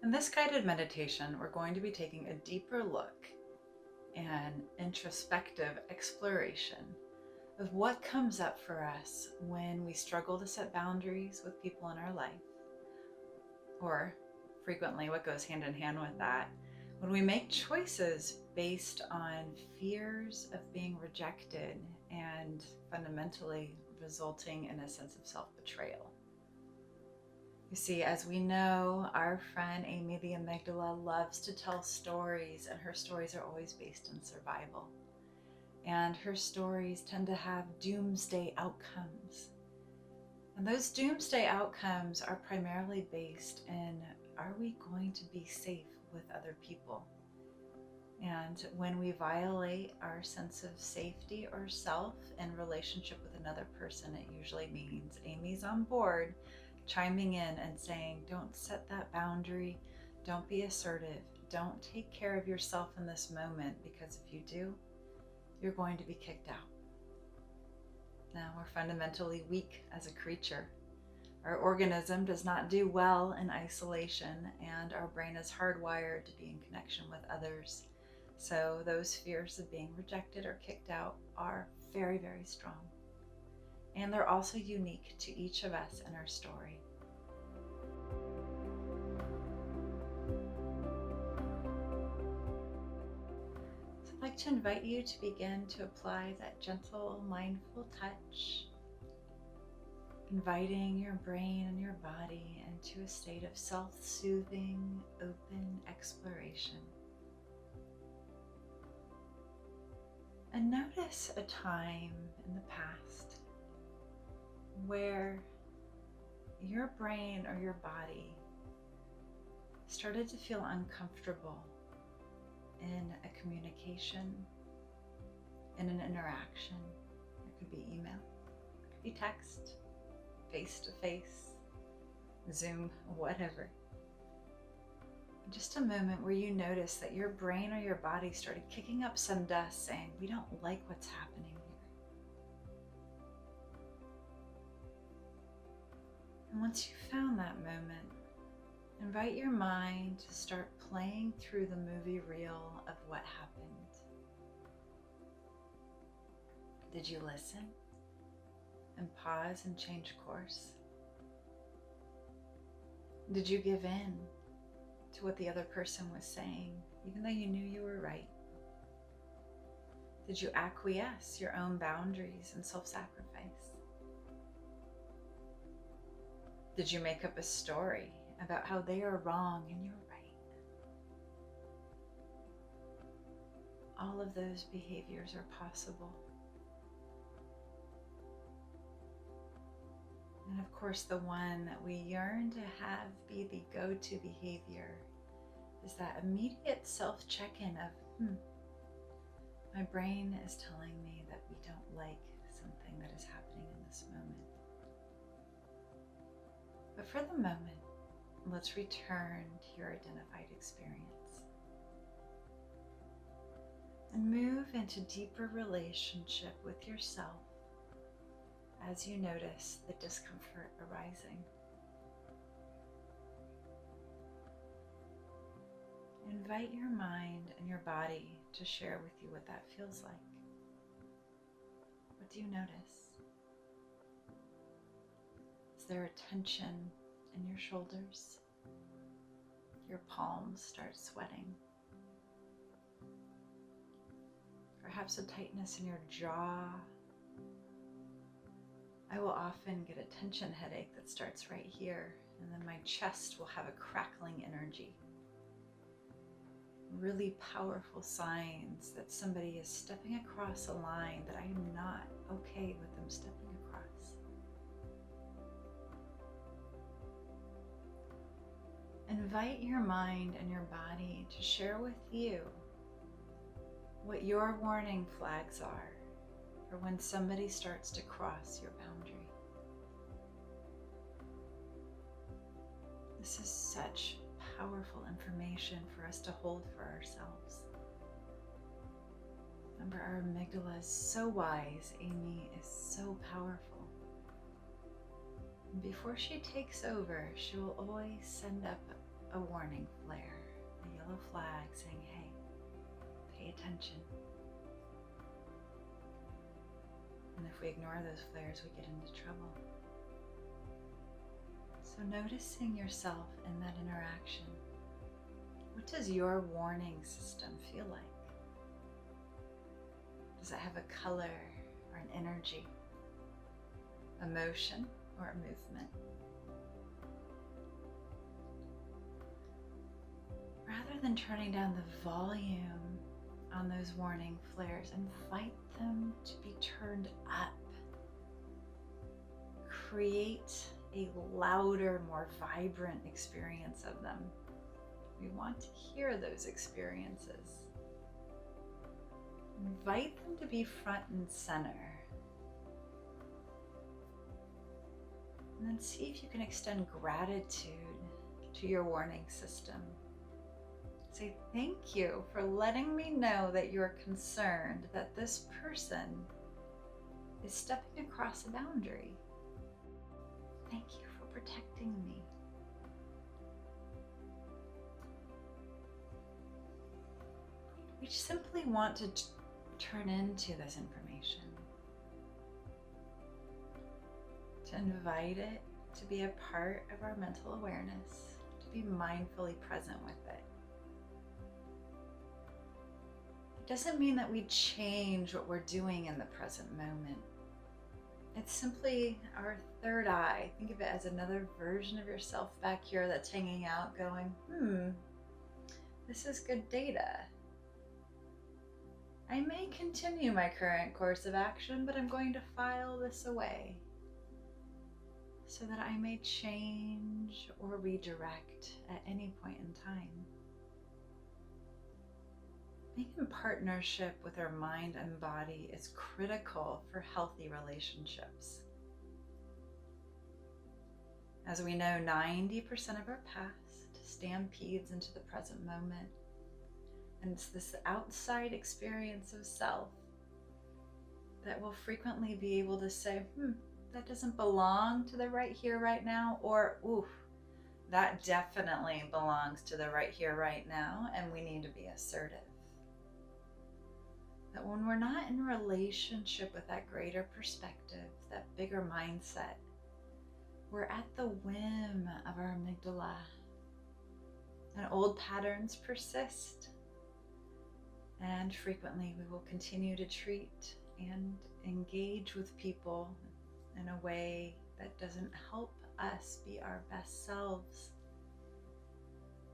In this guided meditation, we're going to be taking a deeper look and introspective exploration of what comes up for us when we struggle to set boundaries with people in our life, or frequently what goes hand in hand with that, when we make choices based on fears of being rejected and fundamentally resulting in a sense of self-betrayal. You see, as we know, our friend Amy the amygdala loves to tell stories, and her stories are always based in survival. And her stories tend to have doomsday outcomes. And those doomsday outcomes are primarily based in, are we going to be safe with other people? And when we violate our sense of safety or self in relationship with another person, it usually means Amy's on board, chiming in and saying, don't set that boundary, don't be assertive, don't take care of yourself in this moment, because if you do, you're going to be kicked out. Now, we're fundamentally weak as a creature. Our organism does not do well in isolation, and our brain is hardwired to be in connection with others. So those fears of being rejected or kicked out are very, very strong. And they're also unique to each of us in our story. So I'd like to invite you to begin to apply that gentle, mindful touch, inviting your brain and your body into a state of self-soothing, open exploration. And notice a time in the past where your brain or your body started to feel uncomfortable in a communication, in an interaction. It could be email, it could be text, face-to-face, Zoom, whatever. Just a moment where you notice that your brain or your body started kicking up some dust, saying, we don't like what's happening here. And once you found that moment, invite your mind to start playing through the movie reel of what happened. Did you listen and pause and change course? Did you give in to what the other person was saying, even though you knew you were right? Did you acquiesce your own boundaries and self-sacrifice? Did you make up a story about how they are wrong and you're right? All of those behaviors are possible. And of course, the one that we yearn to have be the go-to behavior is that immediate self-check-in of, my brain is telling me that we don't like something that is happening in this moment. But for the moment, let's return to your identified experience and move into deeper relationship with yourself as you notice the discomfort arising. Invite your mind and your body to share with you what that feels like. What do you notice? Is there a tension in your shoulders? Your palms start sweating. Perhaps a tightness in your jaw. I will often get a tension headache that starts right here, and then my chest will have a crackling energy. Really powerful signs that somebody is stepping across a line that I am not okay with them stepping across. Invite your mind and your body to share with you what your warning flags are for when somebody starts to cross your boundary. This is such powerful information for us to hold for ourselves. Remember, our amygdala is so wise. Amy is so powerful. And before she takes over, she will always send up a warning flare, a yellow flag saying, hey, pay attention. And if we ignore those flares, we get into trouble. So noticing yourself in that interaction, what does your warning system feel like? Does it have a color or an energy, emotion or a movement? Rather than turning down the volume on those warning flares, invite them to be turned up. Create a louder, more vibrant experience of them. We want to hear those experiences. Invite them to be front and center. And then see if you can extend gratitude to your warning system. Say, thank you for letting me know that you're concerned that this person is stepping across a boundary. Thank you for protecting me. We simply want to turn into this information, to invite it to be a part of our mental awareness, to be mindfully present with it. It doesn't mean that we change what we're doing in the present moment. It's simply our third eye. Think of it as another version of yourself back here that's hanging out going, this is good data. I may continue my current course of action, but I'm going to file this away so that I may change or redirect at any point in time. Being in partnership with our mind and body is critical for healthy relationships. As we know, 90% of our past stampedes into the present moment. And it's this outside experience of self that will frequently be able to say, that doesn't belong to the right here, right now, or, that definitely belongs to the right here, right now, and we need to be assertive. That when we're not in relationship with that greater perspective, that bigger mindset, we're at the whim of our amygdala, and old patterns persist. And frequently we will continue to treat and engage with people in a way that doesn't help us be our best selves,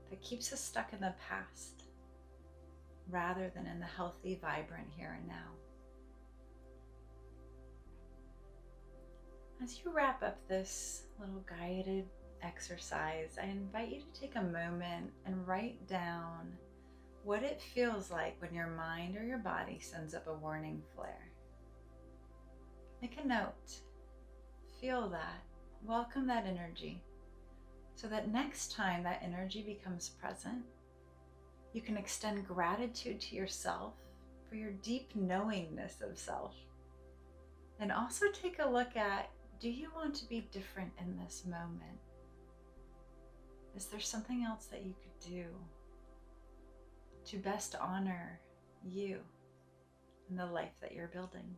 that keeps us stuck in the past rather than in the healthy, vibrant here and now. As you wrap up this little guided exercise, I invite you to take a moment and write down what it feels like when your mind or your body sends up a warning flare. Make a note. Feel that. Welcome that energy so that next time that energy becomes present, you can extend gratitude to yourself for your deep knowingness of self. And also take a look at, do you want to be different in this moment? Is there something else that you could do to best honor you and the life that you're building?